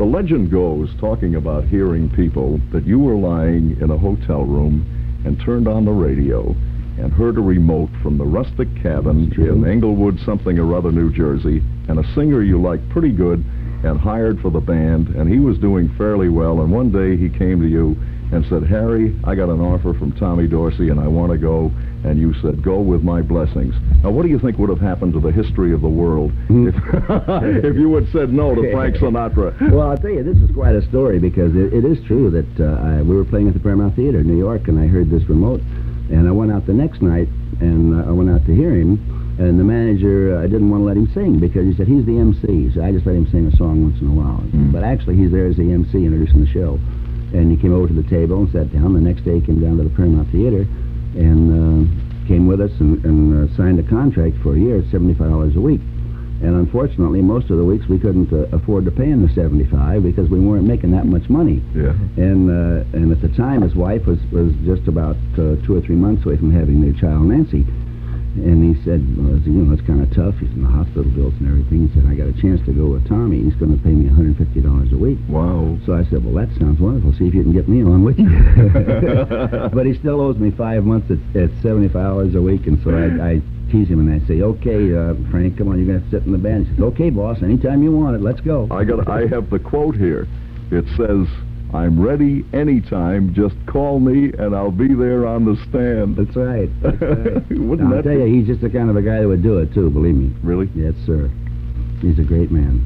The legend goes, talking about hearing people, that you were lying in a hotel room and turned on the radio and heard a remote from the rustic cabin in Englewood, something or other, New Jersey, and a singer you liked pretty good and hired for the band, and he was doing fairly well, and one day he came to you and said, Harry, I got an offer from Tommy Dorsey and I want to go, and you said, go with my blessings. Now, what do you think would have happened to the history of the world if you had said no to Frank Sinatra? Well, I'll tell you, this is quite a story, because it is true that we were playing at the Paramount Theater in New York, and I heard this remote, and I went out the next night, and I went out to hear him, and the manager, I didn't want to let him sing, because he said he's the MC, so I just let him sing a song once in a while. But actually, he's there as the MC introducing the show. And he came over to the table and sat down. The next day he came down to the Paramount Theater and came with us and signed a contract for a year at $75 a week. And unfortunately, most of the weeks we couldn't afford to pay him the $75 because we weren't making that much money. Yeah. And at the time, his wife was just about 2 or 3 months away from having their child, Nancy. And he said, well, you know, it's kind of tough. He's in the hospital bills and everything. He said, I got a chance to go with Tommy. He's going to pay me $150 a week. Wow. So I said, well, that sounds wonderful. See if you can get me on with you. But he still owes me 5 months at $75 a week. And so I tease him and I say, okay, Frank, come on, you're going to sit in the band. He says, okay, boss, anytime you want it, let's go. I have the quote here. It says, I'm ready anytime. Just call me, and I'll be there on the stand. That's right. That's right. I'll tell you, he's just the kind of a guy that would do it, too, believe me. Really? Yes, sir. He's a great man.